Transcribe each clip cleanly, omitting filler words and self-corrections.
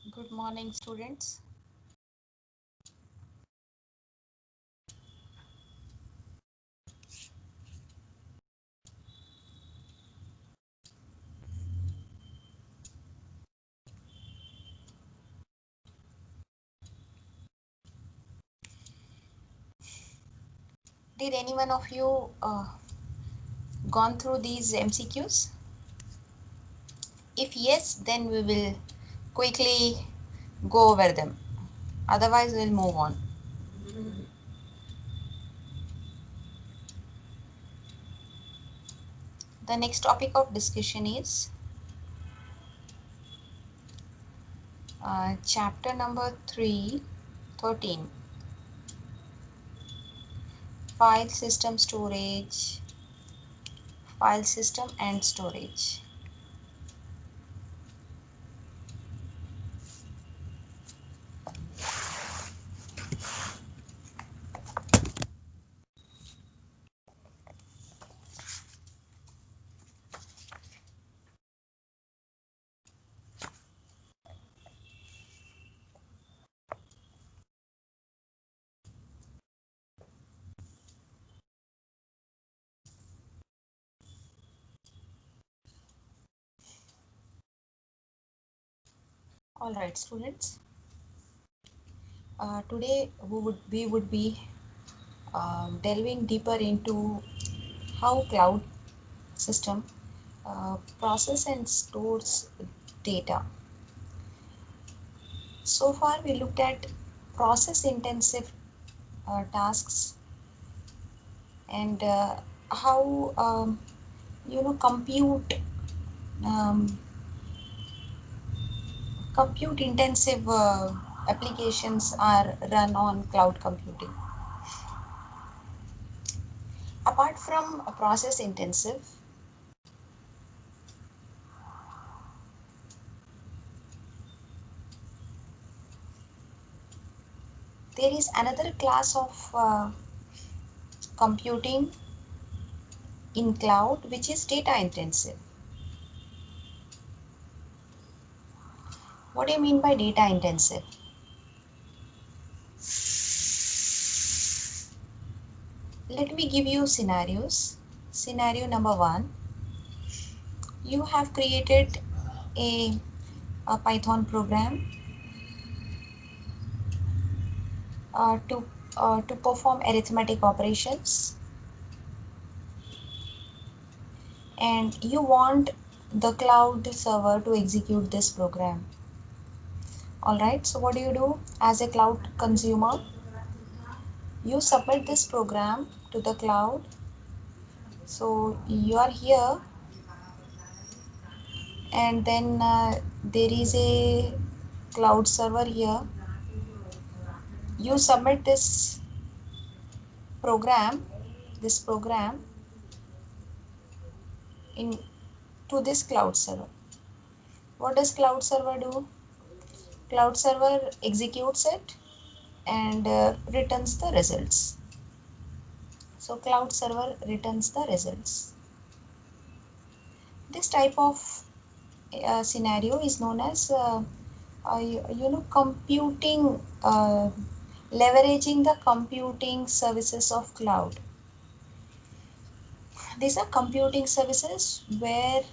Good morning, students. Did any one of you gone through these MCQs? If yes, then we will quickly go over them. Otherwise, we'll move on. The next topic of discussion is chapter number 13, file system storage, file system and storage. All right, students. Today we would be delving deeper into how cloud system process and stores data. So far we looked at process intensive tasks and how um, compute intensive applications are run on cloud computing. Apart from process intensive, there is another class of computing in cloud which is data intensive. What do you mean by data intensive? Let me give you scenarios. Scenario number one, you have created a Python program to perform arithmetic operations, and you want the cloud server to execute this program. Alright, so what do as a cloud consumer? You submit this program to the cloud. So you are here, and then there is a cloud server here. You submit program this program in to this cloud server. What does cloud server do? Cloud server executes it and returns the results. So cloud server returns the results. This type of scenario is known as computing, leveraging the computing services of cloud. These are computing services where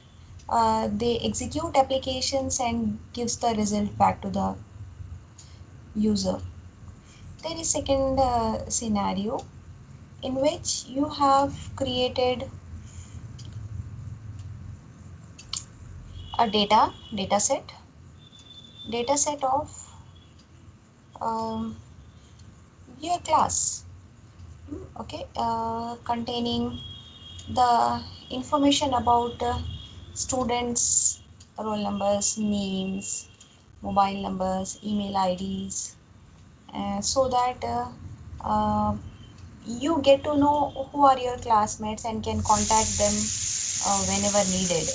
they execute applications and gives the result back to the user. There is second scenario in which you have created a data set of um, your class, okay, containing the information about students, roll numbers, names, mobile numbers, email IDs, so that you get to know who are your classmates and can contact them whenever needed.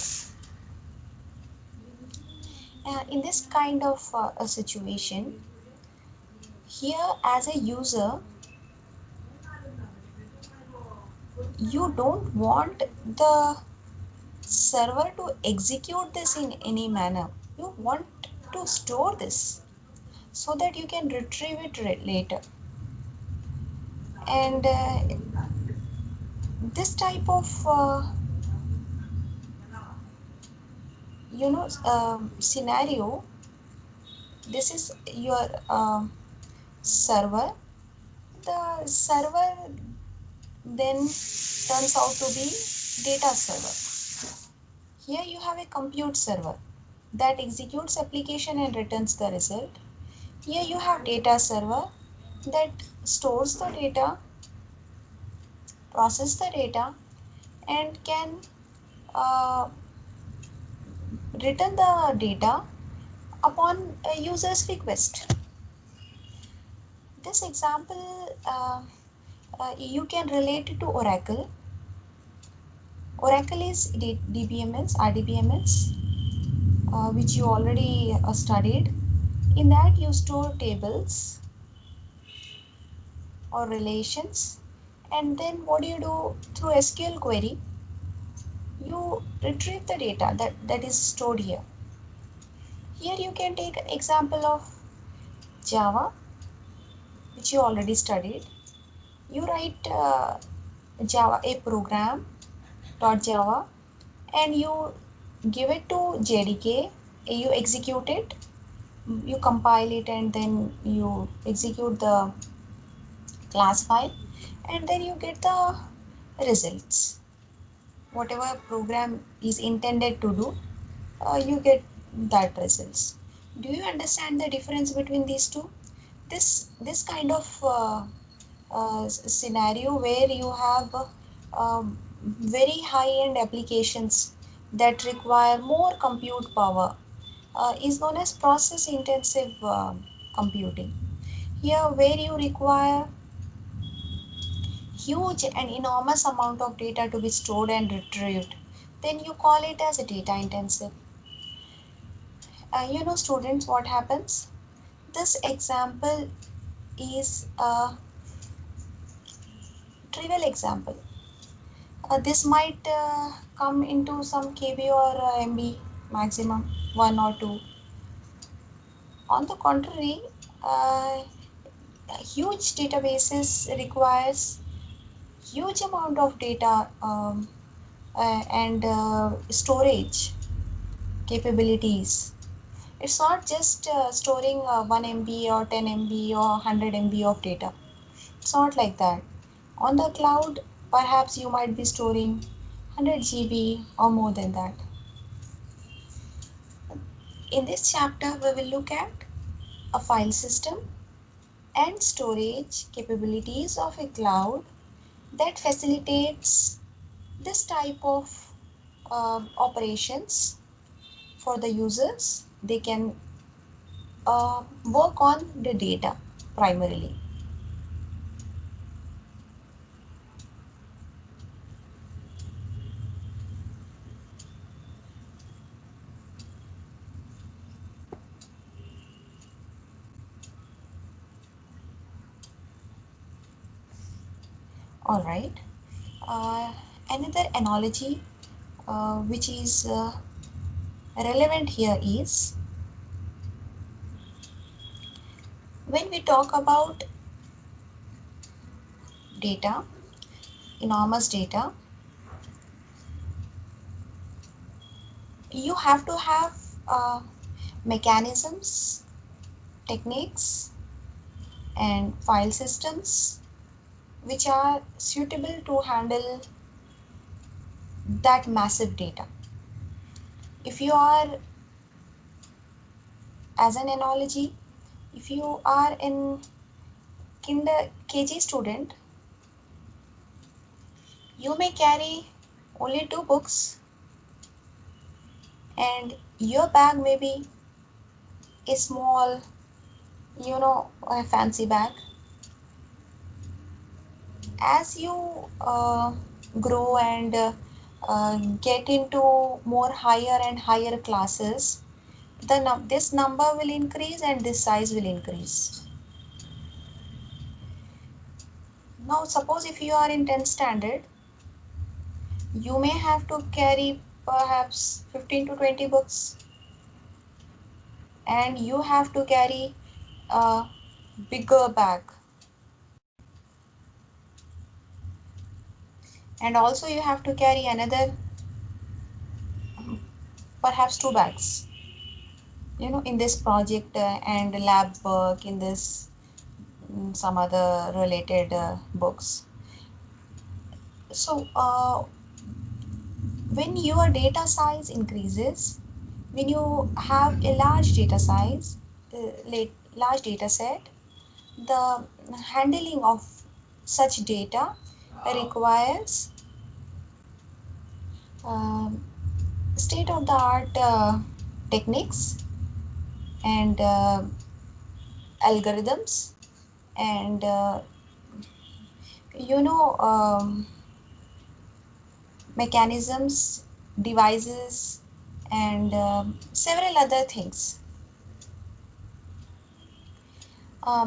In this kind of a situation, here as a user, you don't want the server to execute this in any manner. You want to store this so that you can retrieve it later. And this type of scenario, this is your server. The server then turns out to be data server. Here you have a compute server that executes application and returns the result. Here you have data server that stores the data, process the data, and can uh, return the data upon a user's request. This example you can relate it to Oracle. Oracle is DBMS, RDBMS, which you already studied. In that you store tables or relations, and then what do you do through SQL query? You retrieve the data that is stored here. Here you can take an example of Java, which you already studied. You write Java, a program .java, and you give it to JDK, you execute it, you compile it, and then you execute the class file, and then you get the results. Whatever program is intended to do, you get that results. Do you understand the difference between these two? This kind of scenario where you have very high-end applications that require more compute power is known as process intensive computing. Here where you require huge and enormous amount of data to be stored and retrieved, then you call it as a data intensive. Students, what happens? This example is a trivial example. This might come into some KB or MB maximum 1 or 2. On the contrary, huge databases requires huge amount of data and storage capabilities. It's not just storing 1 MB or 10 MB or 100 MB of data. It's not like that. On the cloud, perhaps you might be storing 100 GB or more than that. In this chapter, we will look at a file system and storage capabilities of a cloud that facilitates this type of operations for the users. They can work on the data primarily. All right. Another analogy which is relevant here is when we talk about data, enormous data, you have to have mechanisms, techniques, and file systems which are suitable to handle that massive data. If you are, as an analogy, if you are in KG student, you may carry only 2 books and your bag may be a small, a fancy bag. As you grow and get into more higher and higher classes, this number will increase and this size will increase. Now suppose if you are in 10th standard, you may have to carry perhaps 15 to 20 books. and you have to carry a bigger bag, and also you have to carry another perhaps two bags, in this project and lab work, in this some other related books. So when your data size increases, when you have a large data size, large data set, the handling of such data requires um, state of the art techniques and algorithms and you know mechanisms, devices, and several other things.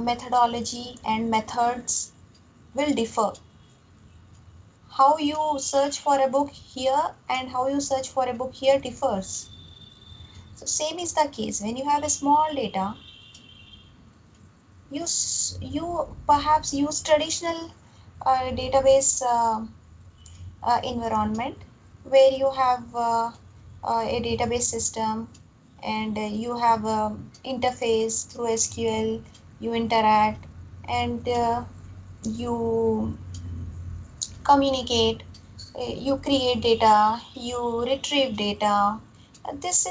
Methodology and methods will differ. How you search for a book here and how you search for a book here differs. So same is the case when you have a small data. You perhaps use traditional database environment where you have a database system and you have a interface through SQL, you interact and you communicate, you create data, you retrieve data. This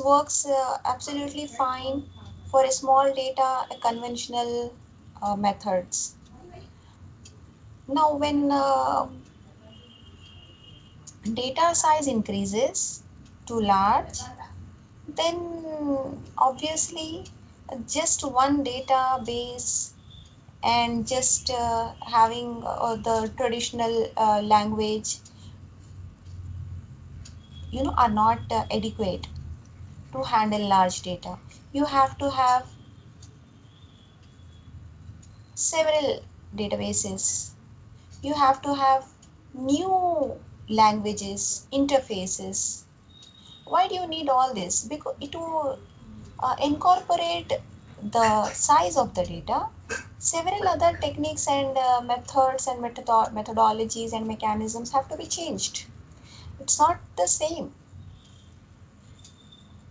works absolutely fine for a small data, conventional methods. Now, when data size increases to large, then obviously just one database and just having the traditional language, are not adequate to handle large data. You have to have several databases. You have to have new languages, interfaces. Why do you need all this? Because it will incorporate the size of the data. Several other techniques and methods and methodologies and mechanisms have to be changed. It's not the same.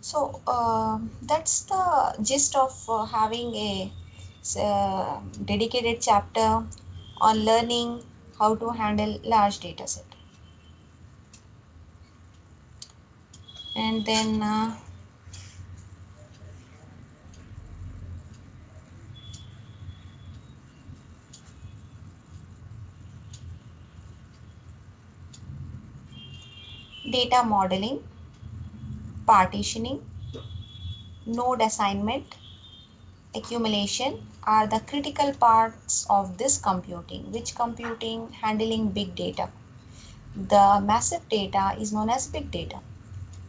So that's the gist of having a dedicated chapter on learning how to handle large data set. And then data modeling, partitioning, node assignment, accumulation are the critical parts of this computing. Which computing? Handling big data. The massive data is known as big data.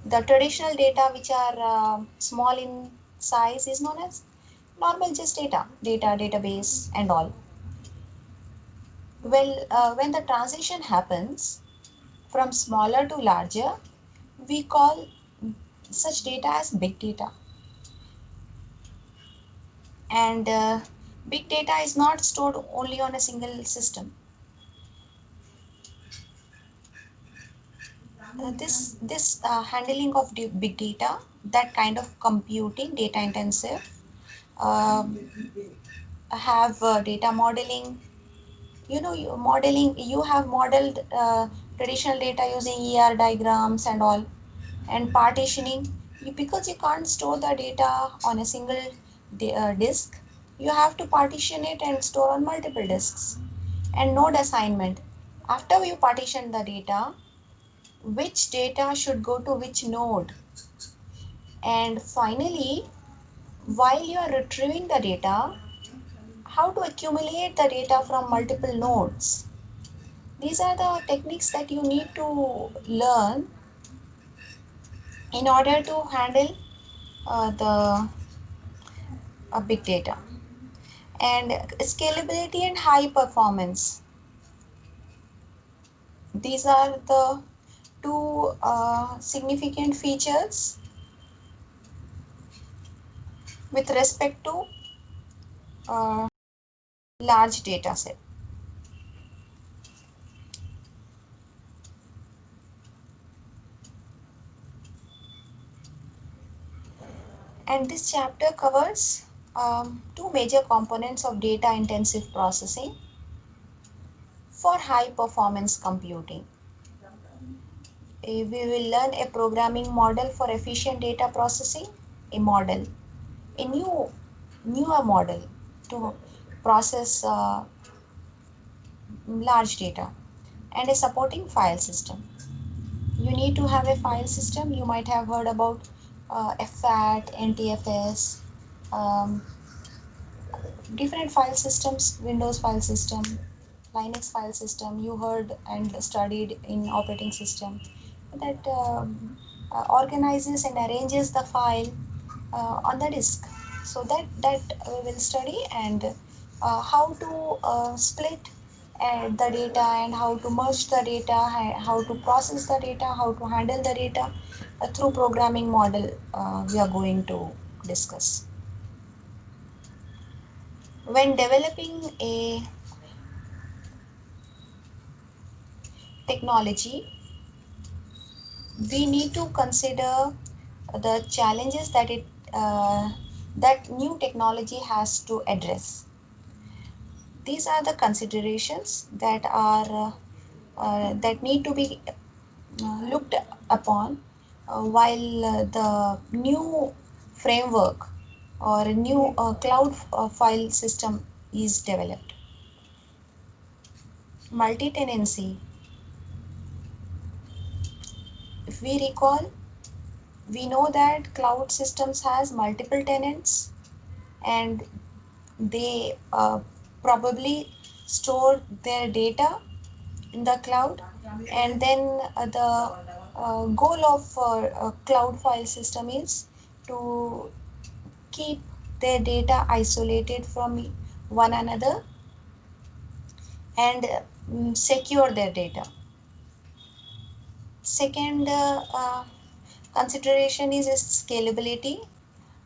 The traditional data which are small in size is known as normal just data, database and all. Well, when the transition happens from smaller to larger, we call such data as big data. And big data is not stored only on a single system. This handling of big data, that kind of computing, data intensive, um, have data modeling. You have modeled traditional data using diagrams and all, and partitioning, because you can't store the data on a single disk, you have to partition it and store on multiple disks. And node assignment, after you partition the data, which data should go to which node. And finally, while you are retrieving the data, how to accumulate the data from multiple nodes. These are the techniques that you need to learn in order to handle the big data. And scalability and high performance. These are the two significant features with respect to large data set. And this chapter covers two major components of data intensive processing for high performance computing. We will learn a programming model for efficient data processing, a newer model to process large data, and a supporting file system. You need to have a file system. You might have heard about FAT, NTFS, um, different file systems, Windows file system, Linux file system. You heard and studied in operating system that organizes and arranges the file on the disk. So that we will study, and how to split the data, and how to merge the data, how to process the data, how to handle the data through programming model we are going to discuss. When developing a technology, we need to consider the challenges that new technology has to address. These are the considerations that need to be looked upon while the new framework or a new cloud file system is developed. Multi-tenancy. If we recall, we know that cloud systems has multiple tenants, and they probably store their data in the cloud, and then the goal of a cloud file system is to keep their data isolated from one another and secure their data. Second consideration is scalability.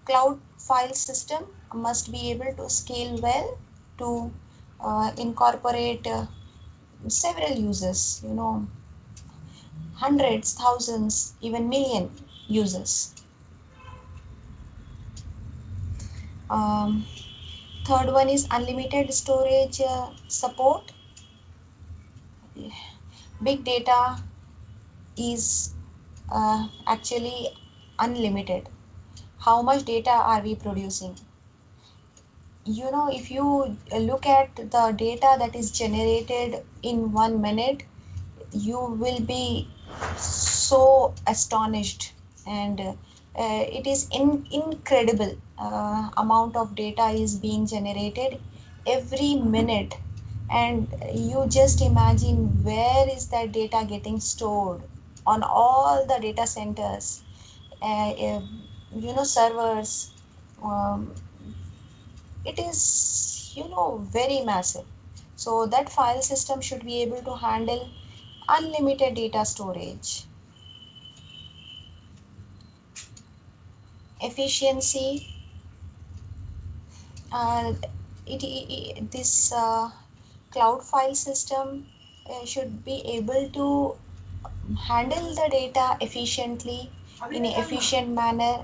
Cloud file system must be able to scale well to incorporate several users, hundreds, thousands, even million users. Um, Third one is unlimited storage support. Big data is actually unlimited. How much data are we producing? If you look at the data that is generated in 1 minute, you will be so astonished, and it is incredible amount of data is being generated every minute, and you just imagine where is that data getting stored on all the data centers, servers. um, it is very massive, so that file system should be able to handle unlimited data storage. Efficiency. uh, this cloud file system should be able to handle the data efficiently, in an efficient manner,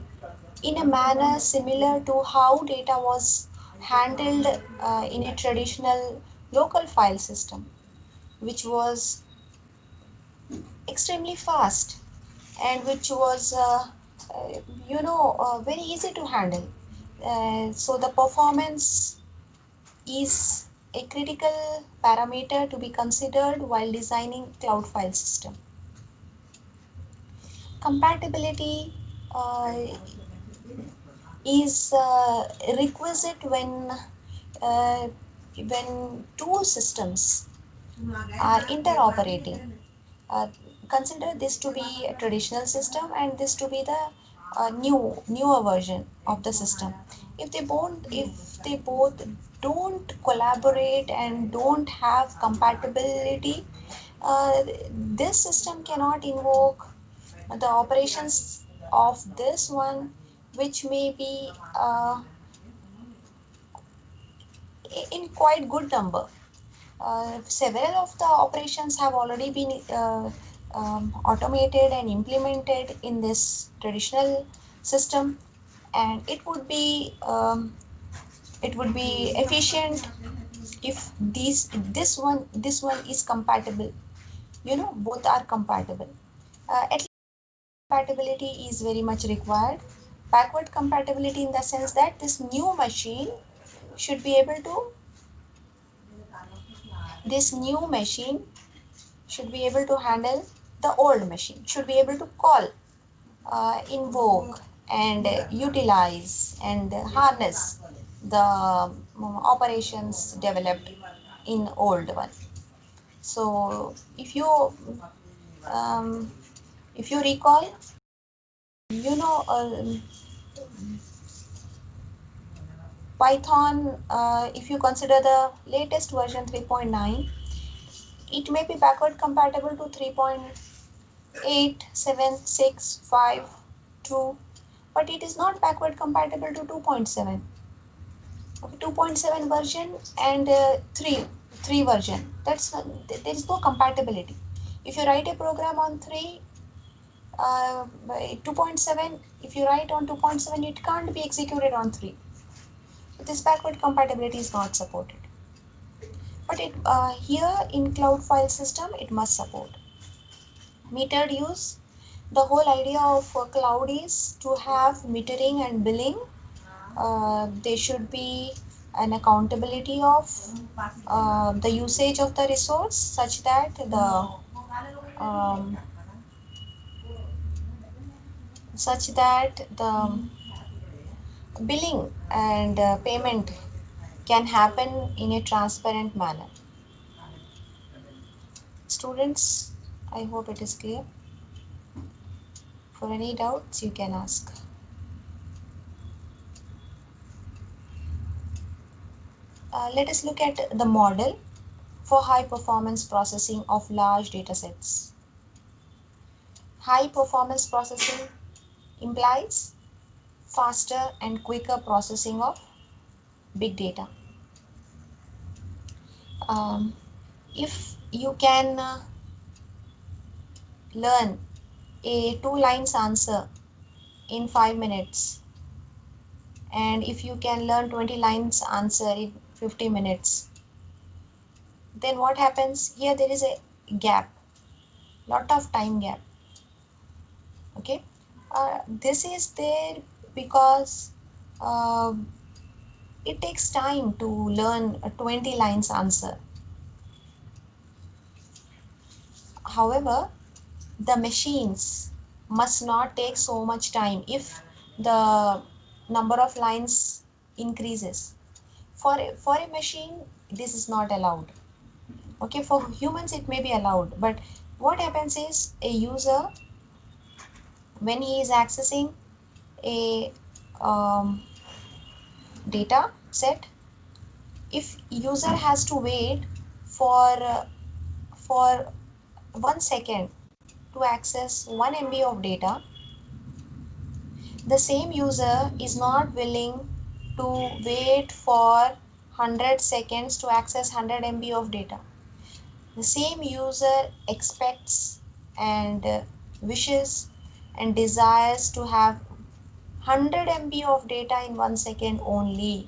in a manner similar to how data was handled in a traditional local file system, which was extremely fast, and which was very easy to handle. So the performance is a critical parameter to be considered while designing cloud file system. Compatibility uh, is requisite uh, when two systems are interoperating. Uh, Consider this to be a traditional system and this to be the newer version of the system. If they both don't collaborate and don't have compatibility, uh, this system cannot invoke the operations of this one which may be in quite good number. Several of the operations have already been automated and implemented in this traditional system, and it would be efficient if this one is compatible. You know, both are compatible. At least compatibility is very much required. Backward compatibility in the sense that this new machine should be able to this new machine should be able to handle the old machine, should be able to call, invoke, and utilize and harness the operations developed in old one. So um, if you recall, you know, Python, if you consider the latest version 3.9, it may be backward compatible to 3.8, 7, 6, 5, 2, but it is not backward compatible to 2.7. Okay, 2.7 version and 3 version. There is no compatibility. If you write a program on 2.7, if you write on 2.7, it can't be executed on 3. So this backward compatibility is not supported. But here in cloud file system, it must support. Metered use. The whole idea of cloud is to have metering and billing. There should be an accountability of the usage of the resource such that um, the billing and payment can happen in a transparent manner. Students, I hope it is clear. For any doubts, you can ask. Let us look at the model for high performance processing of large data sets. High performance processing implies faster and quicker processing of big data. If you can learn a 2 lines answer in 5 minutes, and if you can learn 20 lines answer in 50 minutes, then what happens? Here there is a gap, lot of time gap. Okay, this is there because it takes time to learn a 20 lines answer. However, the machines must not take so much time if the number of lines increases. For a machine, this is not allowed. Okay, for humans it may be allowed, but what happens is a user, when he is accessing a data set, if user has to wait for 1 second to access 1 MB of data, the same user is not willing to wait for 100 seconds to access 100 MB of data. The same user expects and wishes and desires to have 100 MB of data in 1 second only.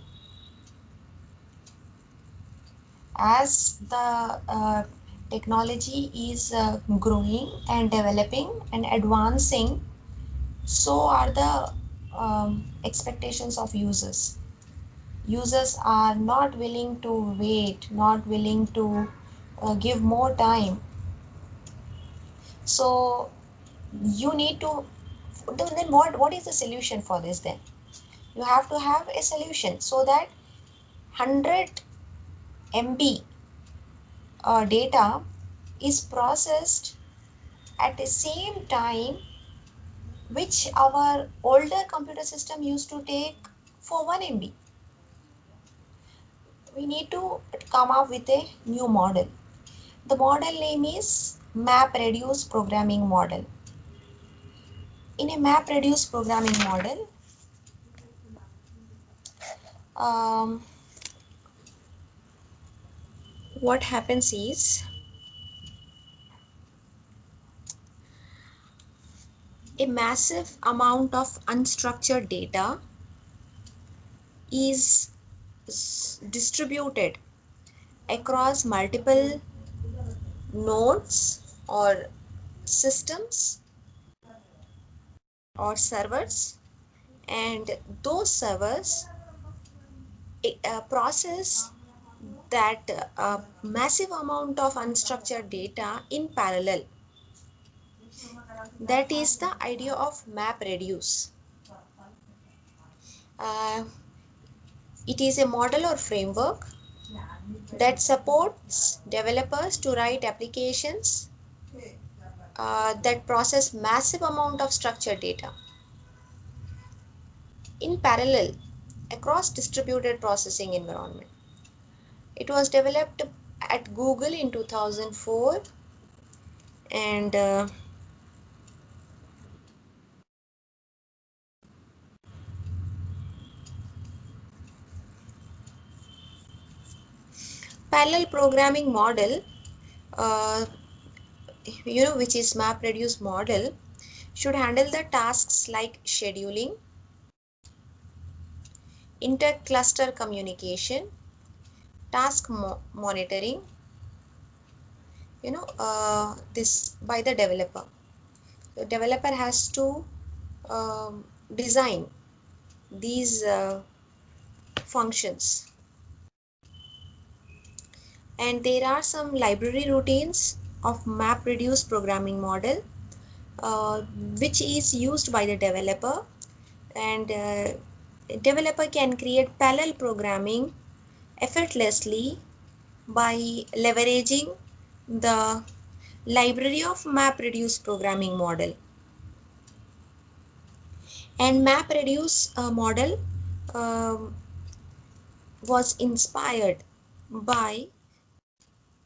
As the technology is growing and developing and advancing, so are the expectations of users. Users are not willing to wait, not willing to give more time. So you need to, then what is the solution for this then? You have to have a solution so that 100 MB data is processed at the same time which our older computer system used to take for 1 MB. We need to come up with a new model. The model name is Mapreduce programming model. In a Mapreduce programming model, um, what happens is a massive amount of unstructured data is distributed across multiple nodes or systems or servers, and those servers process that massive amount of unstructured data in parallel. That is the idea of Mapreduce. Uh, it is a model or framework that supports developers to write applications that process massive amount of structured data in parallel across distributed processing environment. It was developed at Google in 2004, and parallel programming model, uh, which is MapReduce model, should handle the tasks like scheduling, inter-cluster communication, task monitoring, this by the developer. The developer has to design these functions, and there are some library routines of MapReduce programming model uh, which is used by the developer, and developer can create parallel programming effortlessly by leveraging the library of MapReduce programming model. And MapReduce model um, was inspired by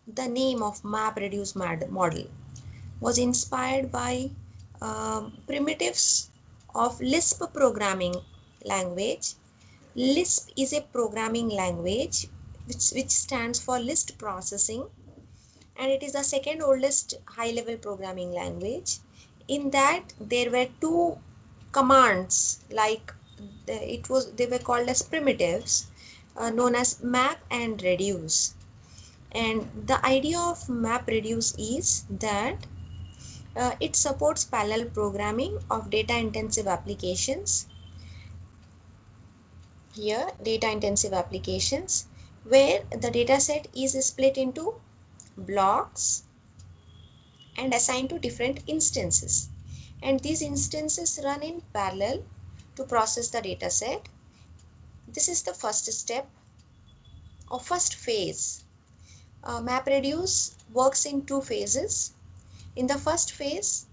the name of MapReduce model, was inspired by primitives of Lisp programming language. Lisp is a programming language which stands for list processing, and it is the second oldest high level programming language. In that there were two commands, like they were called as primitives, known as map and reduce. And the idea of MapReduce is that it supports parallel programming of data intensive applications. Here, data intensive applications where the data set is split into blocks and assigned to different instances. And these instances run in parallel to process the data set. This is the first step or first phase. MapReduce works in two phases. In the first phase,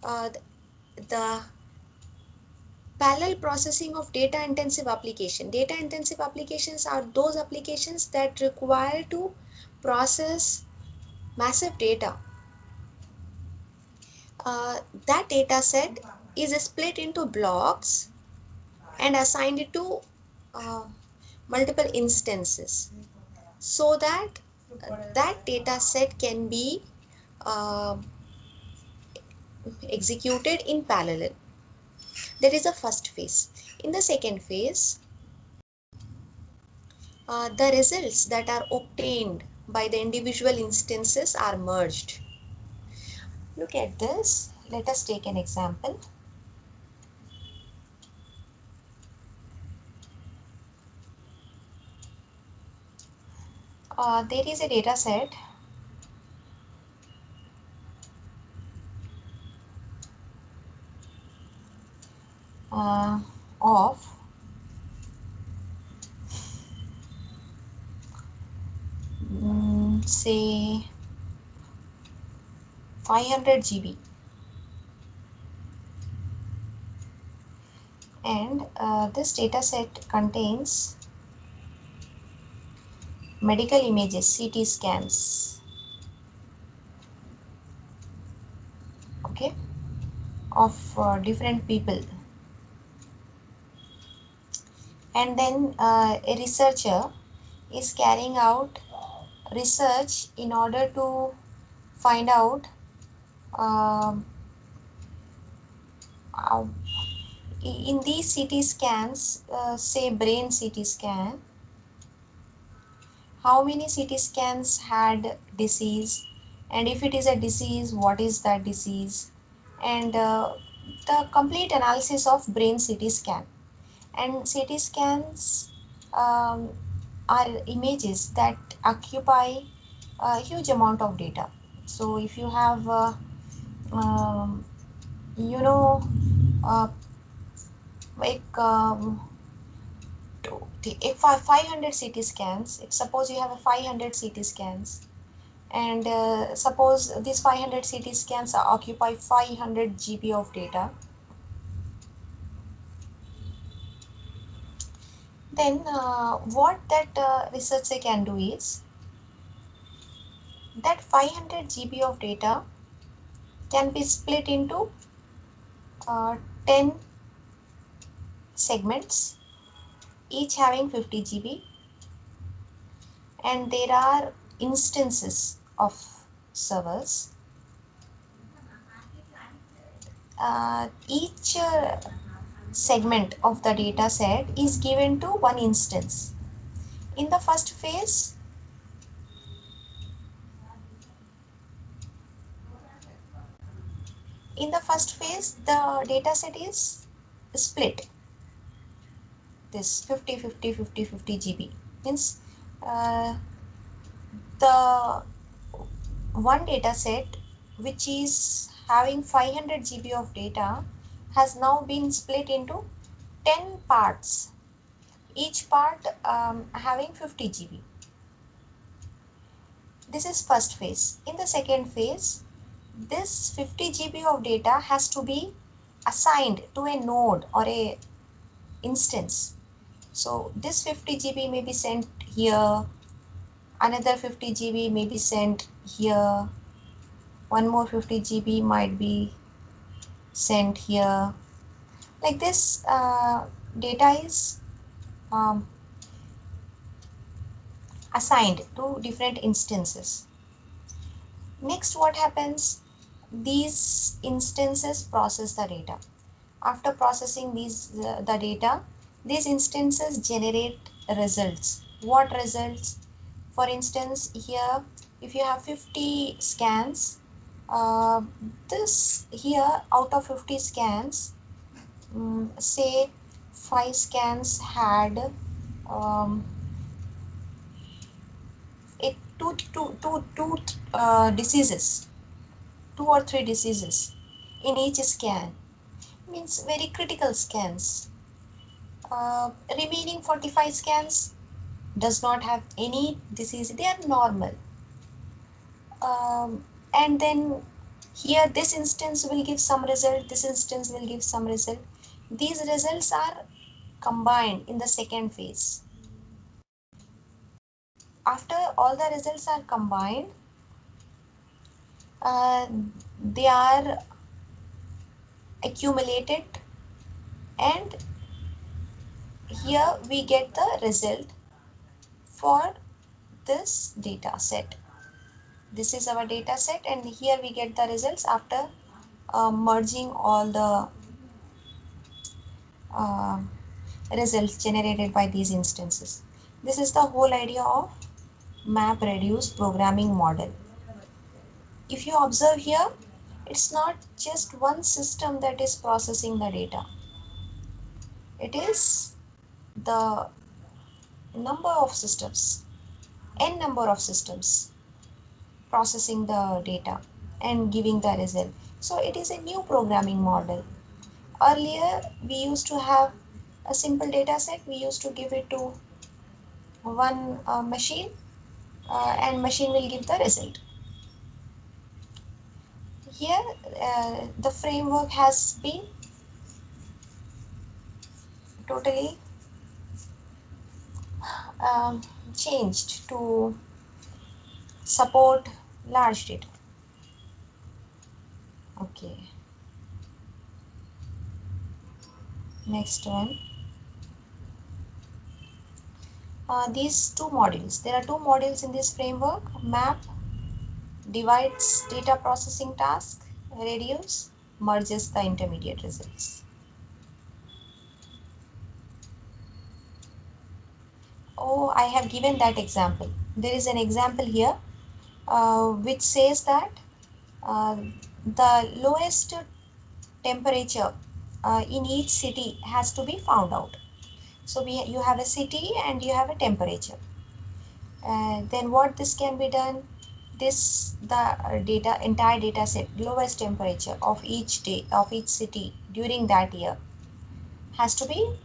the parallel processing of data intensive application. Data intensive applications are those applications that require to process massive data. That data set is split into blocks and assigned to uh, multiple instances, so that that data set can be uh, executed in parallel. That is the first phase. In the second phase, the results that are obtained by the individual instances are merged. Look at this. Let us take an example. There is a data set of say 500 GB, and this data set contains medical images, CT scans, okay, of different people. and then a researcher is carrying out research in order to find out um, uh, in these CT scans, say brain CT scan, how many CT scans had disease, and if it is a disease, what is that disease, and the complete analysis of brain CT scan. And CT scans um, are images that occupy a huge amount of data. So if you have um, you know uh, like if 500 CT scans, if suppose you have a 500 CT scans, and suppose these 500 CT scans occupy 500 GB of data, then what that researcher can do is that 500 GB of data can be split into 10 segments, each having 50 GB, and there are instances of servers. Each segment of the data set is given to one instance. In the first phase, the data set is split. This 50, 50, 50, 50 GB means uh, the one data set which is having 500 GB of data has now been split into 10 parts, each part having 50 GB. This is first phase. In the second phase, this 50 GB of data has to be assigned to a node or a instance. So this 50 GB may be sent here, another 50 GB may be sent here, one more 50 GB might be sent here. Like this, data is um, assigned to different instances. Next, what happens? These instances process the data. After processing the data, these instances generate results. What results? For instance, here, if you have 50 scans, this here out of 50 scans, say 5 scans had diseases, 2 or 3 diseases in each scan, means very critical scans. Remaining 45 scans does not have any disease, they are normal. And then here this instance will give some result, this instance will give some result. These results are combined in the second phase. After all the results are combined, uh, they are accumulated, and here we get the result for this data set. This is our data set, and here we get the results after merging all the uh, results generated by these instances. This is the whole idea of Mapreduce programming model. If you observe here, it's not just one system that is processing the data. It is the number of systems, n number of systems processing the data and giving the result. So it is a new programming model. Earlier, we used to have a simple data set. We used to give it to one machine, and machine will give the result. Here, the framework has been totally um, changed to support large data. Okay, next one. these two modules. There are two modules in this framework. Map divides data processing task, reduce merges the intermediate results. Oh, I have given that example. There is an example here which says that uh, the lowest temperature in each city has to be found out. So you have a city and you have a temperature. Then what this can be done? The entire data set, lowest temperature of each day of each city during that year has to be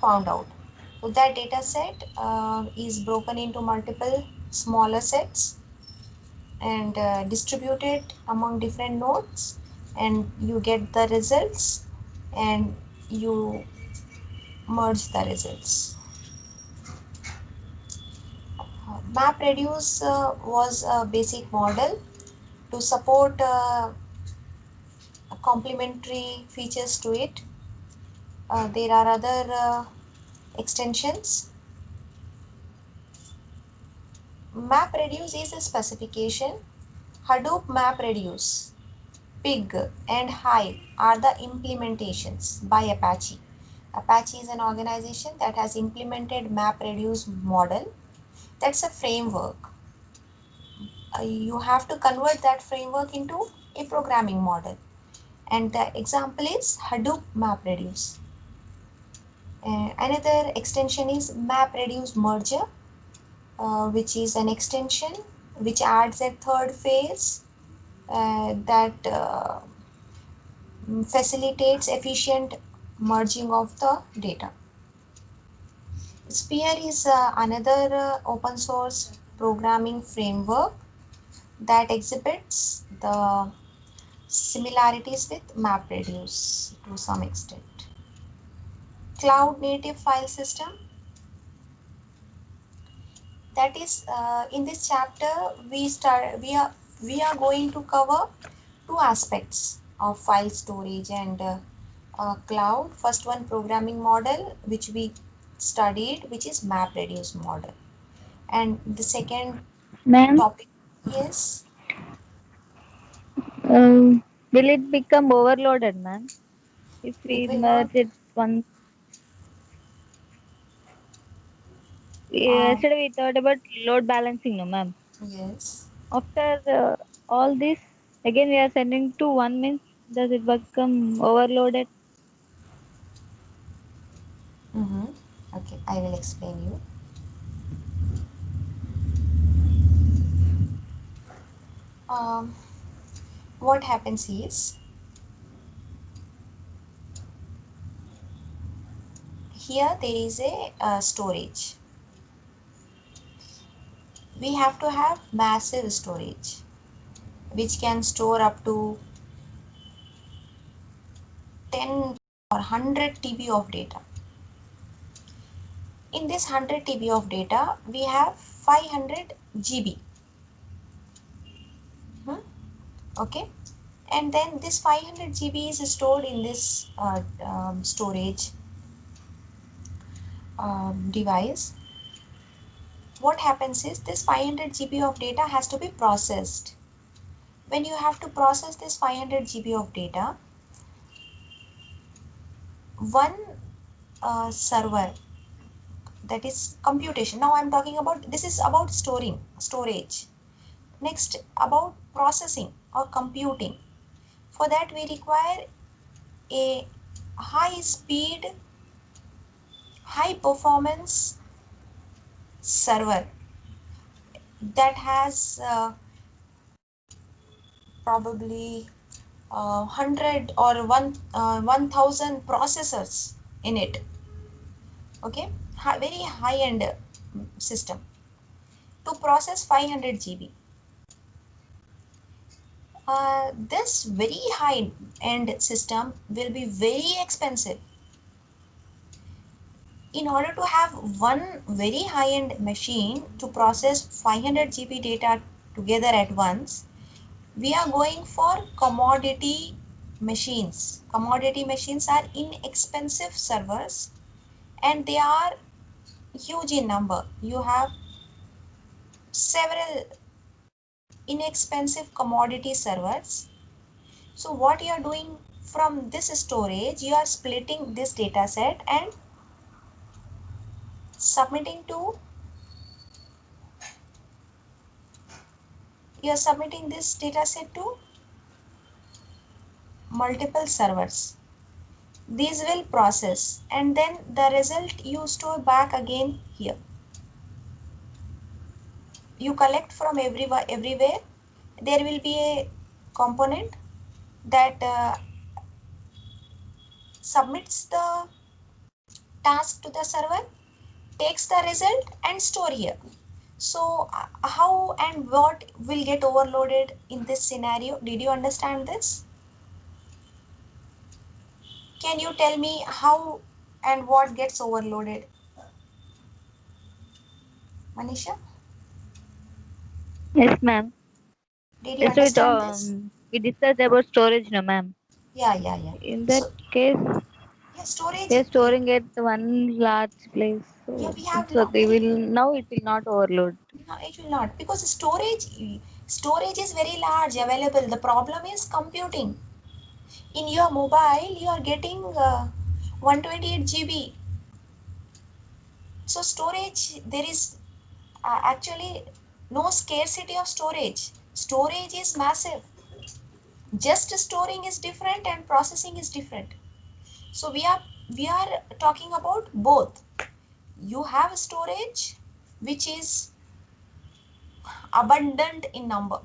found out. So that data set is broken into multiple smaller sets and distributed among different nodes, and you get the results and you merge the results. Mapreduce was a basic model to support complementary features to it. There are other extensions. Mapreduce is a specification. Hadoop Mapreduce, Pig, and Hive are the implementations by Apache. Apache is an organization that has implemented Mapreduce model. That's a framework. You have to convert that framework into a programming model. And the example is Hadoop Mapreduce. Another extension is Mapreduce Merger, which is an extension which adds a third phase that facilitates efficient merging of the data. Spear is another open source programming framework that exhibits the similarities with Mapreduce to some extent. Cloud native file system, that is in this chapter we are going to cover two aspects of file storage and cloud. First one, programming model, which we studied, which is Mapreduce model, and the second Ma'am, topic. Yes, will it become overloaded, ma'am? If it we will not. merge it once. uh, Yesterday we thought about load balancing, no, ma'am. yes. After all this, again we are sending to one means, does it become overloaded? Mm-hmm. Okay, I will explain you. um, what happens is, here there is a storage. We have to have massive storage which can store up to 10 or 100 TB of data. In this 100 TB of data, we have 500 GB. Okay, and then this 500 GB is stored in this storage device. What happens is, this 500 GB of data has to be processed. When you have to process this 500 GB of data, one server, that is computation. Now I'm talking about, this is about storage. Next, about processing or computing. For that we require a high speed, high performance server that has probably 100 or 1000 processors in it. Okay, very high end system to process 500 GB. This very high end system will be very expensive. In order to have one very high end machine to process 500 GB data together at once, we are going for commodity machines. Commodity machines are inexpensive servers, and they are huge in number. You have several inexpensive commodity servers. So what you are doing from this storage, you are splitting this data set and submitting to, you are submitting this data set to multiple servers. These will process and then the result you store back again here. You collect from everywhere. There will be a component that submits the task to the server, takes the result and store here. So how and what will get overloaded in this scenario? Did you understand this? Can you tell me how and what gets overloaded? Manisha, Yes, ma'am. did you Yes, so understand this? we discussed about storage, no, ma'am. Yeah. In that So case, yeah, storage. we are storing at one large place, Yeah, so we have it's okay. very. Will now it will not overload. No, it will not, because storage is very large available. The problem is computing. In your mobile, you are getting 128 GB. So storage, there is actually no scarcity of storage. Storage is massive. Just storing is different and processing is different. So we are talking about both. You have storage which is abundant in number.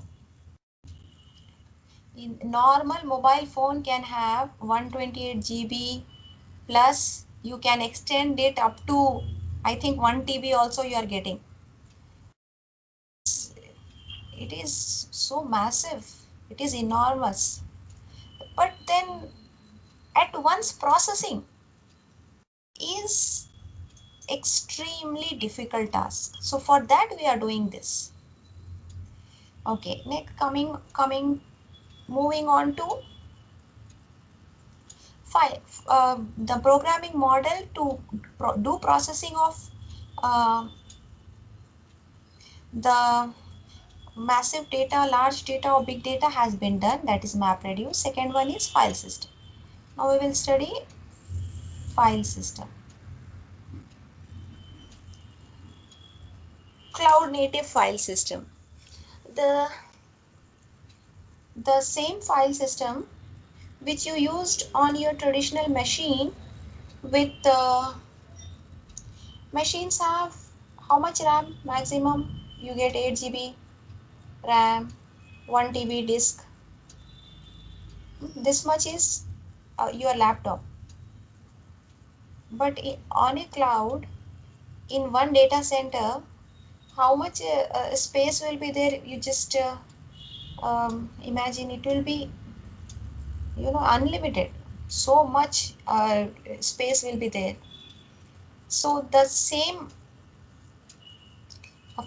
In normal mobile phone can have 128 GB, plus you can extend it up to, I think, 1 TB also you are getting. It is so massive. It is enormous. But then at once processing is extremely difficult task. So for that we are doing this. Okay, next coming moving on to the programming model to do processing of uh, the massive data, large data or big data has been done. That is Mapreduce. Second one is file system. Now we will study file system. Cloud native file system. The the same file system which you used on your traditional machine with machines have how much RAM maximum? You get 8 GB RAM, 1 TB disk. This much is your laptop. But on a cloud, in one data center, how much space will be there? You just imagine it will be, unlimited. So much space will be there. So the same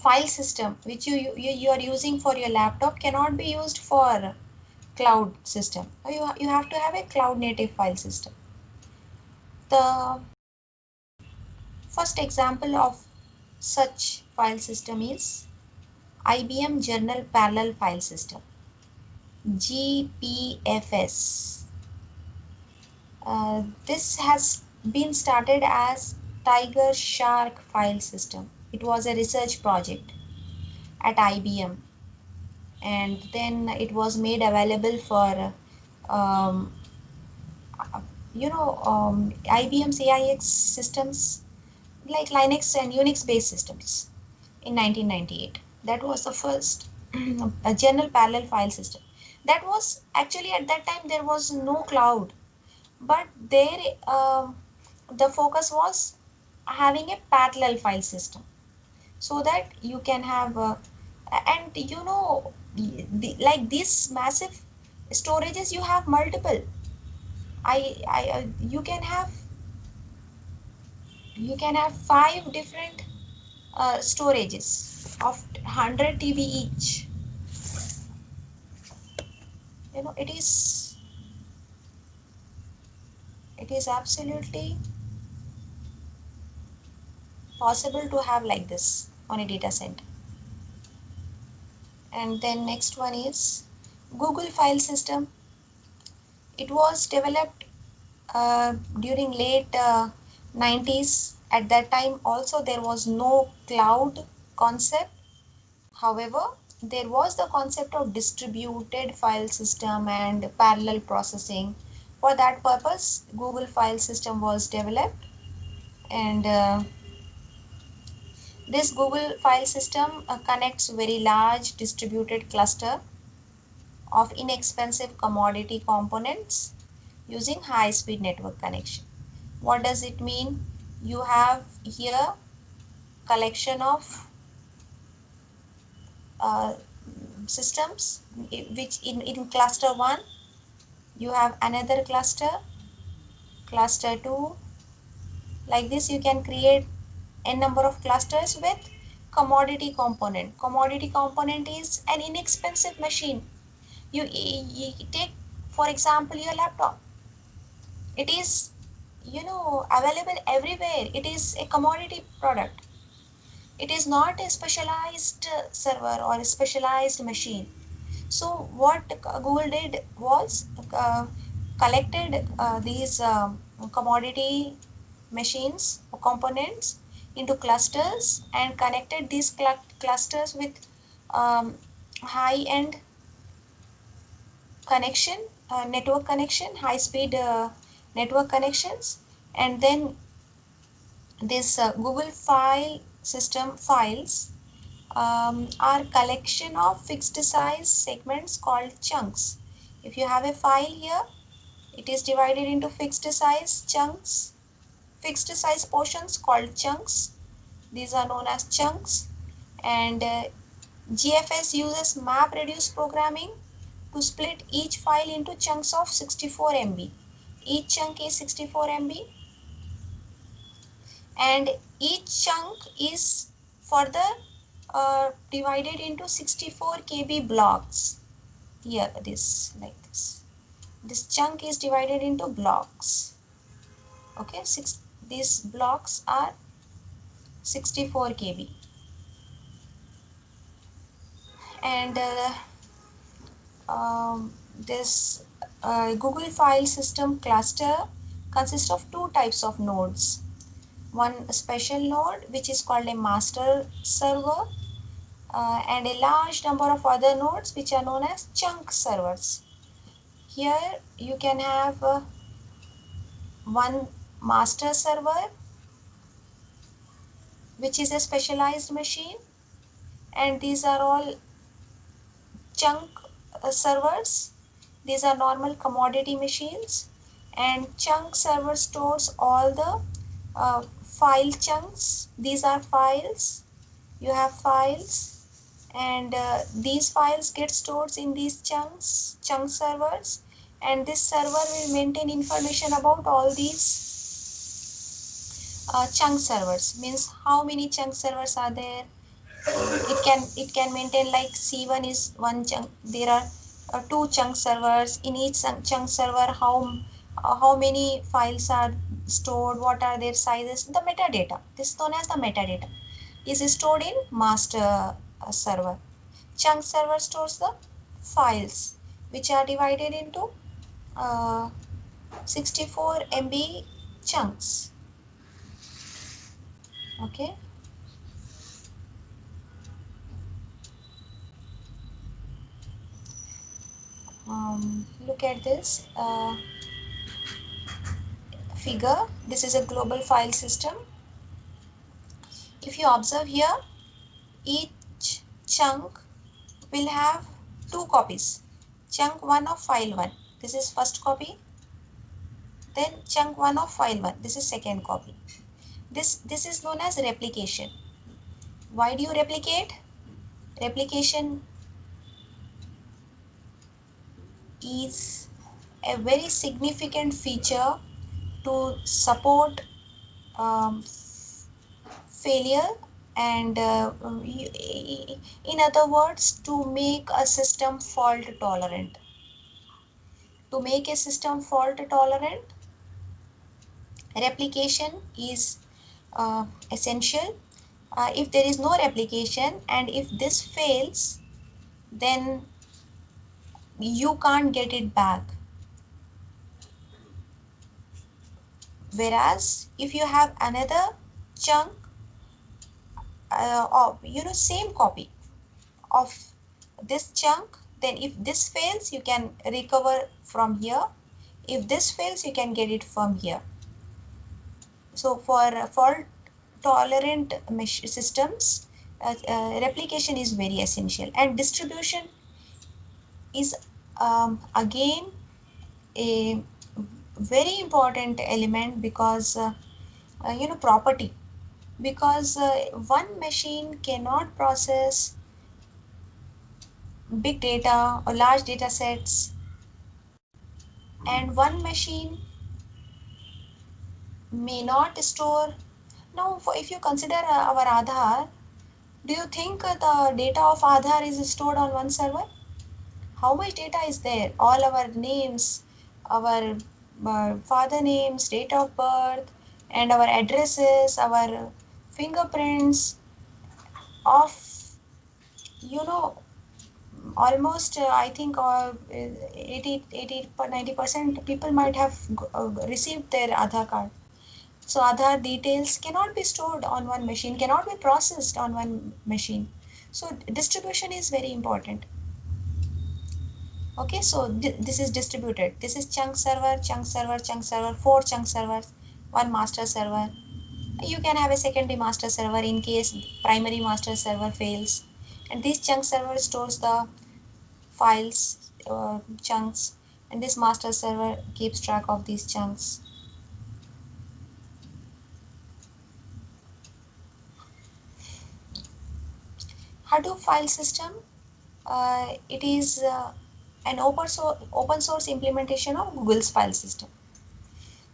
file system which you are using for your laptop cannot be used for cloud system. You have to have a cloud native file system. The first example of such file system is IBM Journal Parallel File System, Gpfs. This has been started as Tiger Shark file system. It was a research project at IBM, and then it was made available for um, IBM's AIX systems, like Linux and Unix based systems, in 1998. That was the first a general parallel file system. That was actually, at that time there was no cloud, but there the focus was having a parallel file system, so that you can have and like these massive storages, you have multiple. You can have 5 different storages of 100 TB each. It is absolutely possible to have like this on a data center. And then next one is Google file system. It was developed during late 90s. At that time also there was no cloud concept. However, there was the concept of distributed file system and parallel processing. For that purpose, Google file system was developed, and this Google file system connects very large distributed cluster of inexpensive commodity components using high-speed network connection. What does it mean? You have here collection of uh, systems, which in cluster 1 you have another cluster, cluster 2. Like this you can create n number of clusters with commodity component. Commodity component is an inexpensive machine. You take for example your laptop. It is, available everywhere. It is a commodity product. It is not a specialized server or a specialized machine. So what Google did was collected these commodity machines or components into clusters and connected these clusters with high-end connection, network connection, high-speed network connections, and then this Google file system files are collection of fixed size segments called chunks. If you have a file here, it is divided into fixed size chunks, fixed size portions called chunks. These are known as chunks, and GFS uses Mapreduce programming to split each file into chunks of 64 MB. Each chunk is 64 MB, and each chunk is further divided into 64 KB blocks. Here this like this chunk is divided into blocks. Okay, these blocks are 64 KB, and this Google file system cluster consists of two types of nodes. One special node which is called a master server, and a large number of other nodes which are known as chunk servers. Here you can have one master server which is a specialized machine, and these are all chunk servers. These are normal commodity machines, and chunk server stores all the file chunks. These are files. You have files, and these files get stored in these chunk servers, and this server will maintain information about all these chunk servers. Means how many chunk servers are there. It can maintain like C1 is one chunk. There are two chunk servers. In each chunk server, how many files are stored, what are their sizes. The metadata, this is known as the metadata, is stored in master server. Chunk server stores the files which are divided into uh, 64 MB chunks. Okay. Look at this figure. This is a global file system. If you observe here, each chunk will have two copies. Chunk 1 of file 1, this is first copy. Then chunk 1 of file 1, this is second copy. This is known as replication. Why do you replicate? Replication is a very significant feature to support failure, and in other words, to make a system fault tolerant. To make a system fault tolerant, replication is essential. If there is no replication and if this fails, then you can't get it back. Whereas if you have another chunk of same copy of this chunk, then if this fails you can recover from here, if this fails you can get it from here. So for fault tolerant mesh systems, replication is very essential, and distribution is again a very important element because property, because one machine cannot process big data or large data sets, and one machine may not store. Now if you consider our Aadhaar, do you think the data of Aadhaar is stored on one server? How much data is there? All our names, our father names, date of birth, and our addresses, our fingerprints of, you know, almost I think 80 90% people might have received their Aadhaar card. So Aadhaar details cannot be stored on one machine, cannot be processed on one machine. So distribution is very important. Okay, so this is distributed. This is chunk server, chunk server, chunk server, 4 chunk servers, one master server. You can have a secondary master server in case primary master server fails. And this chunk server stores the files, chunks, and this master server keeps track of these chunks. Hadoop file system, it is an open source implementation of Google's file system.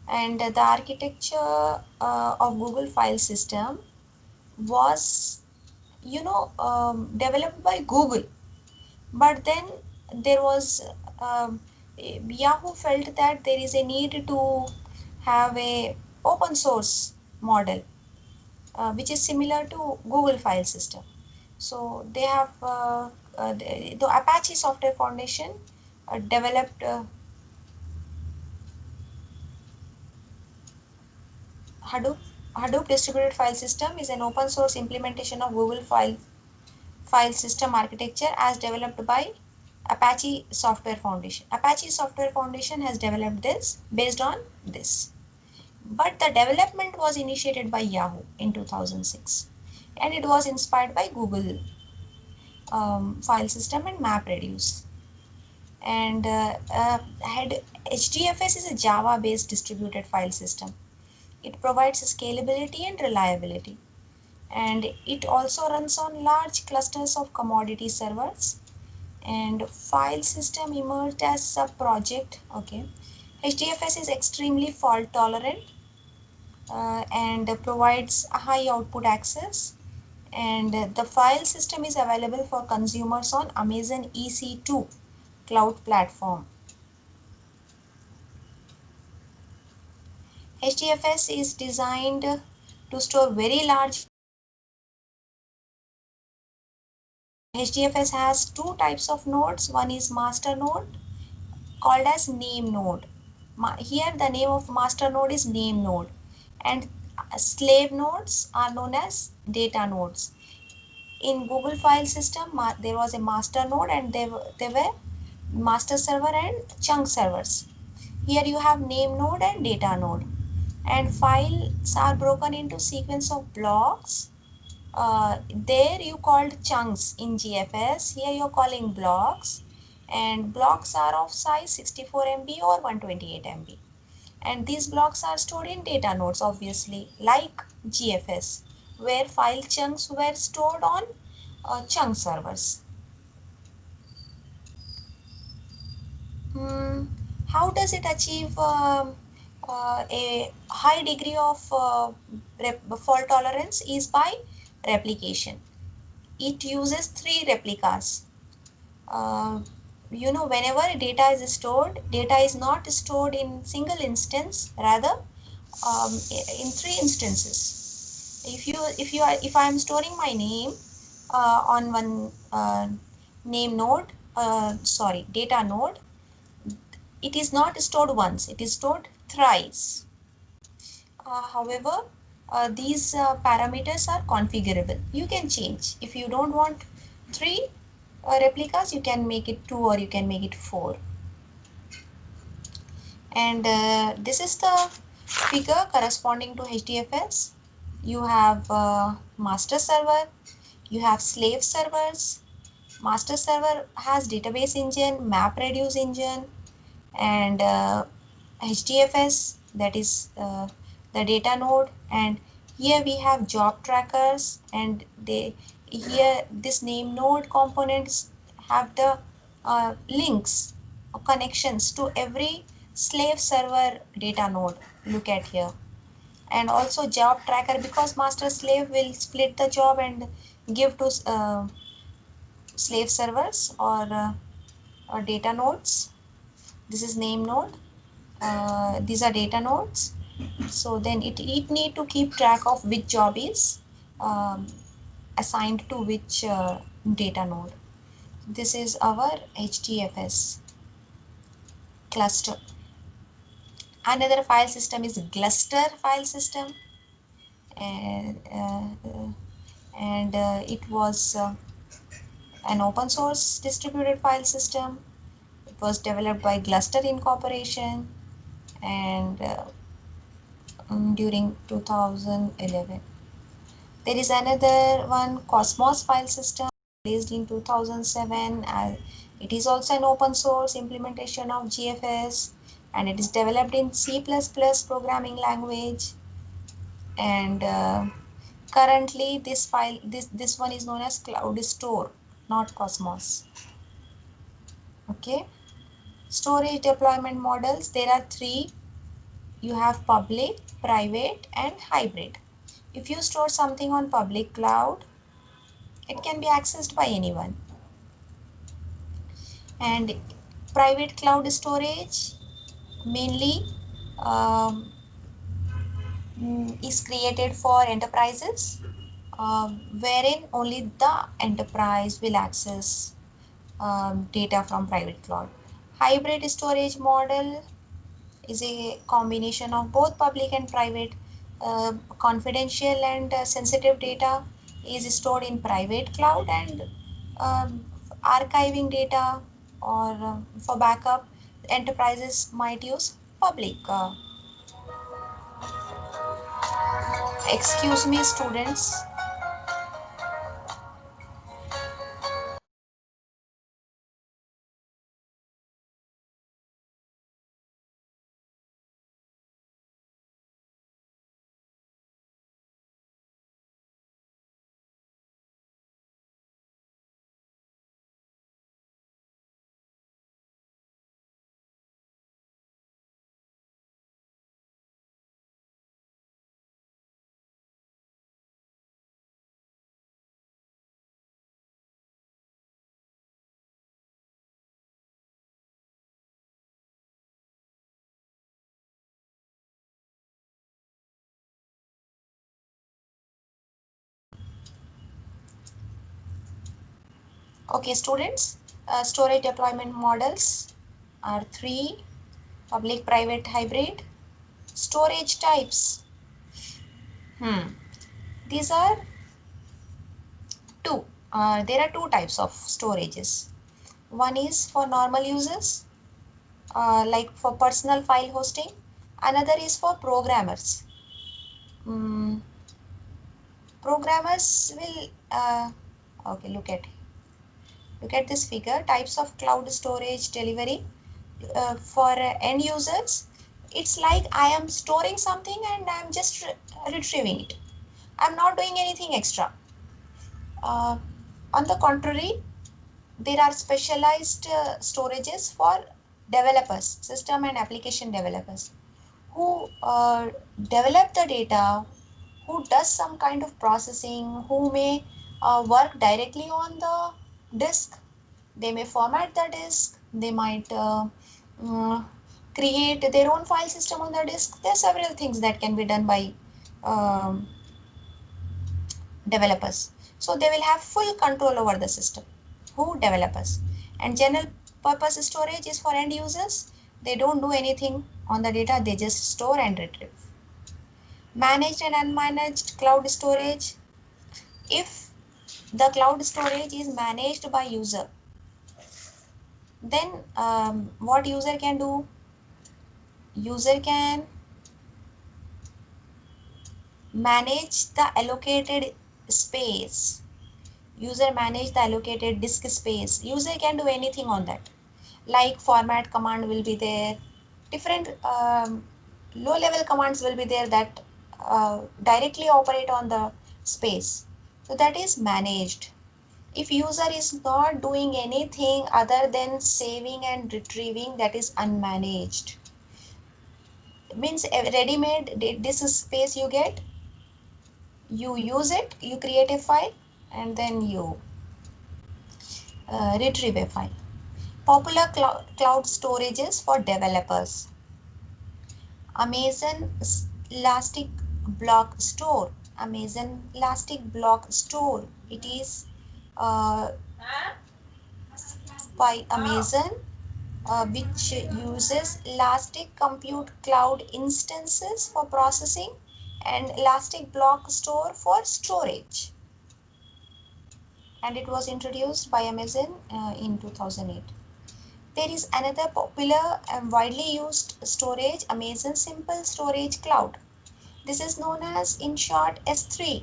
And the architecture of Google file system was developed by Google, but then there was Yahoo felt that there is a need to have a open source model which is similar to Google file system. So they have the Apache Software Foundation developed Hadoop. Hadoop distributed file system is an open source implementation of Google file system architecture as developed by Apache Software Foundation. Apache Software Foundation has developed this based on this. But the development was initiated by Yahoo in 2006, and it was inspired by Google file system and Mapreduce. And HDFS is a Java based distributed file system. It provides scalability and reliability, and it also runs on large clusters of commodity servers, and file system emerged as a project. Okay, HDFS is extremely fault tolerant and provides high output access, and the file system is available for consumers on Amazon EC2 cloud platform. HDFS is designed to store very large. HDFS has two types of nodes. One is master node called as name node. Here the name of master node is name node, and slave nodes are known as data nodes. In Google file system there was a master node, and they were master server and chunk servers. Here you have name node and data node, and files are broken into sequence of blocks. There you called chunks in GFS, here you're calling blocks, and blocks are of size 64 MB or 128 MB, and these blocks are stored in data nodes, obviously, like GFS, where file chunks were stored on chunk servers. Hmm, how does it achieve a high degree of fault tolerance? Is by replication. It uses 3 replicas. Uh, whenever data is stored, data is not stored in single instance, rather in 3 instances. If I am storing my name on one name node, data node, it is not stored once, it is stored thrice. However, these parameters are configurable. You can change. If you don't want 3 replicas, you can make it 2 or you can make it 4. And this is the figure corresponding to HDFS. You have master server, you have slave servers. Master server has database engine, Mapreduce engine, and HDFS, that is the data node. And here we have job trackers, and here this name node components have the links or connections to every slave server data node. Look at here. And also job tracker, because master slave will split the job and give to slave servers or data nodes. This is name node. These are data nodes. So then it need to keep track of which job is um, assigned to which data node. This is our HDFS cluster. Another file system is Gluster file system, and it was an open source distributed file system. It was developed by Gluster Incorporation, and during 2011. There is another one, Cosmos file system, released in 2007. It is also an open source implementation of GFS, and it is developed in C++ programming language. And currently this one is known as Cloud Store, not Cosmos. Okay. Storage deployment models, there are 3. You have public, private, and hybrid. If you store something on public cloud, it can be accessed by anyone. And private cloud storage mainly um, is created for enterprises, wherein only the enterprise will access data from private cloud. Hybrid storage model is a combination of both public and private. Confidential and sensitive data is stored in private cloud, and um, archiving data or for backup, enterprises might use public. Excuse me, students. Okay, students, storage deployment models are 3: public, private, hybrid. Storage types. These are 2. There are 2 types of storages. One is for normal users, like for personal file hosting. Another is for programmers. Mm, Programmers will okay, look at this figure. Types of cloud storage delivery for end users. It's like I am storing something and I'm just retrieving it. I'm not doing anything extra. Uh, on the contrary, there are specialized storages for developers, system and application developers, who develop the data, who does some kind of processing, who may work directly on the disk. They may format the disk, they might create their own file system on the disk. There are several things that can be done by um, Developers. So they will have full control over the system. Who? Developers. And general purpose storage is for end users. They don't do anything on the data, they just store and retrieve. Managed and unmanaged cloud storage. If the cloud storage is managed by user, then what user can do? User can manage the allocated space. User manage the allocated disk space. User can do anything on that. Like format command will be there. Different low level commands will be there that directly operate on the space. So that is managed. If user is not doing anything other than saving and retrieving, that is unmanaged. It means ready-made disk space you get, you use it, you create a file, and then you retrieve a file. Popular cloud storages for developers. Amazon Elastic Block Store. Amazon Elastic Block Store. It is uh, by Amazon, which uses Elastic Compute Cloud instances for processing and Elastic Block Store for storage. And it was introduced by Amazon in 2008. There is another popular and widely used storage, Amazon Simple Storage Cloud. This is known as, in short, S3.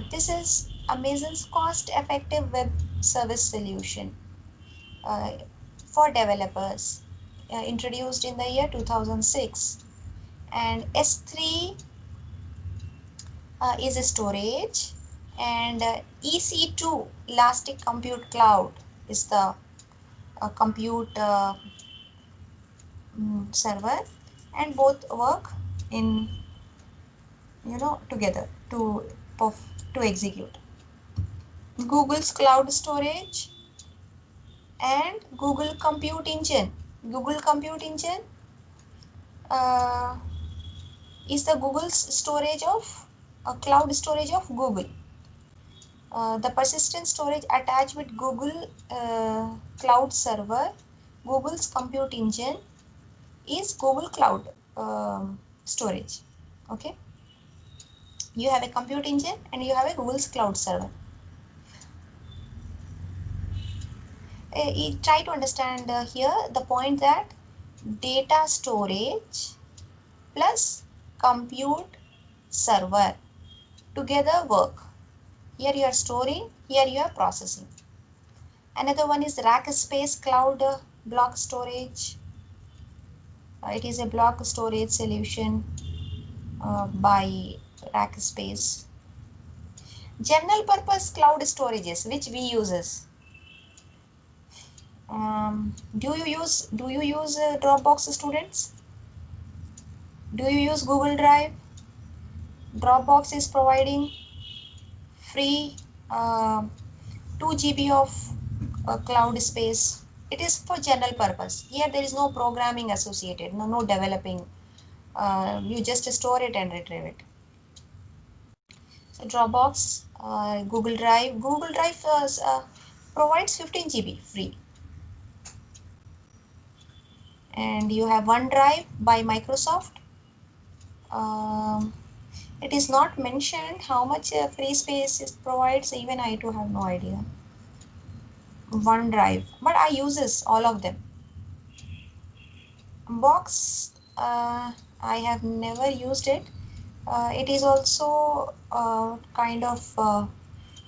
This is Amazon's cost-effective web service solution uh, for developers, introduced in the year 2006. And S3 is a storage, and EC2, Elastic Compute Cloud, is the compute server, and both work in together to execute. Google's cloud storage and Google Compute Engine. Google Compute Engine uh, is the Google's storage of cloud storage of Google. The persistent storage attached with Google Cloud Server. Google's Compute Engine is Google Cloud storage. Okay, you have a compute engine and you have a Google's Cloud Server. You try to understand here the point that data storage plus compute server together work. Here you are storing, here you are processing. Another one is Rackspace Cloud Block Storage. It is a block storage solution by Rackspace. General purpose cloud storages which we uses. Do you use Dropbox, students? Do you use Google Drive? Dropbox is providing free 2 GB of cloud space. It is for general purpose. Here there is no programming associated, no developing. You just store it and retrieve it. So Dropbox, Google Drive. Google Drive provides 15 GB free. And you have OneDrive by Microsoft. It is not mentioned how much free space it provides. Even I too have no idea. OneDrive, but I uses all of them. Box, I have never used it. It is also kind of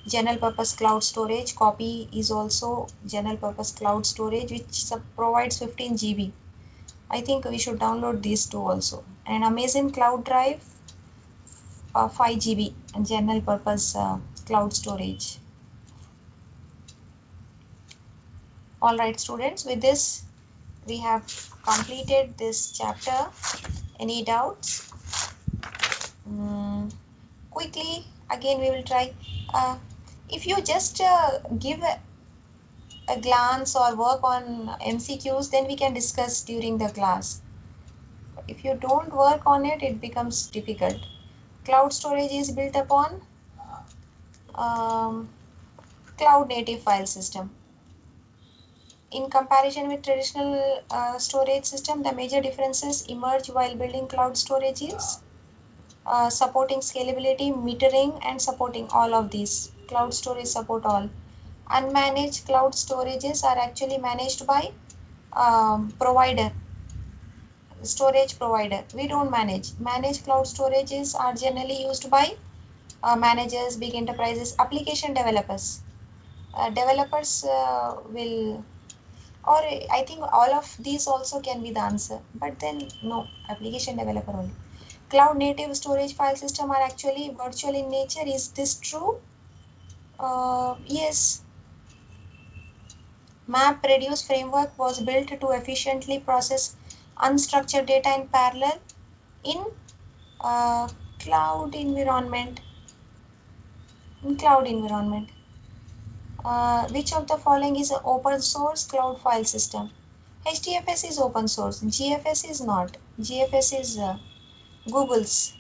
general purpose cloud storage. Copy is also general purpose cloud storage, which provides 15 GB. I think we should download these two also. And Amazon Cloud Drive, 5 GB and general purpose cloud storage. All right, students, with this we have completed this chapter. Any doubts? Quickly again we will try. If you just give a glance or work on MCQs, then we can discuss during the class. If you don't work on it, it becomes difficult. Cloud storage is built upon Um, Cloud native file system. In comparison with traditional storage system, the major differences emerge while building cloud storage is supporting scalability, metering, and supporting all of these. Cloud storage support all. Unmanaged cloud storages are actually managed by provider, storage provider. We don't manage. Managed cloud storages are generally used by managers, big enterprises, application developers. Developers will, or I think all of these also can be the answer, but then no, application developer only. Cloud native storage file system are actually virtual in nature. Is this true? Yes. Mapreduce framework was built to efficiently process unstructured data in parallel in uh, cloud environment. In cloud environment, which of the following is an open source cloud file system? HDFS is open source. GFS is not. GFS is Google's.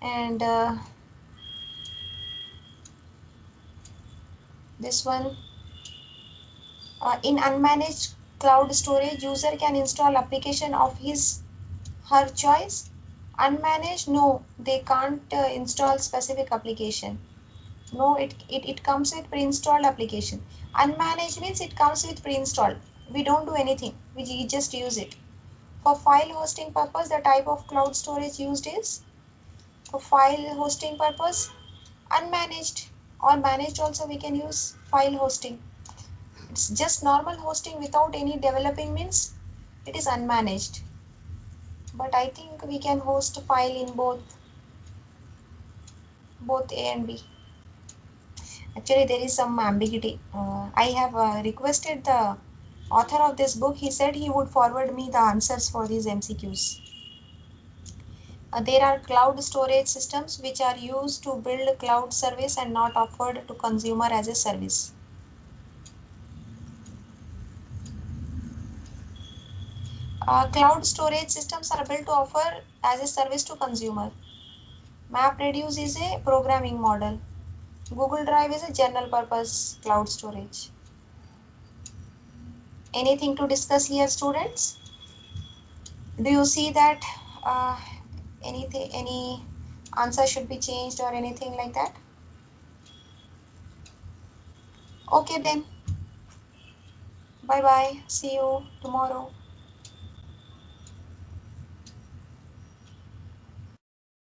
And this one, in unmanaged cloud storage, user can install application of his her choice. Unmanaged, no, they can't install specific application. No, it comes with pre-installed application. Unmanaged means it comes with pre-installed. We don't do anything. We just use it. For file hosting purpose, the type of cloud storage used is for file hosting purpose unmanaged, or managed also we can use file hosting. It's just normal hosting without any developing means it is unmanaged. But I think we can host a file in both A and B. Actually, there is some ambiguity. I have requested the author of this book. He said he would forward me the answers for these MCQs. There are cloud storage systems which are used to build cloud service and not offered to consumer as a service. Cloud storage systems are built to offer as a service to consumer. Mapreduce is a programming model. Google Drive is a general purpose cloud storage. Anything to discuss here, students? Do you see that uh, any answer should be changed or anything like that? Okay then. Bye bye. See you tomorrow.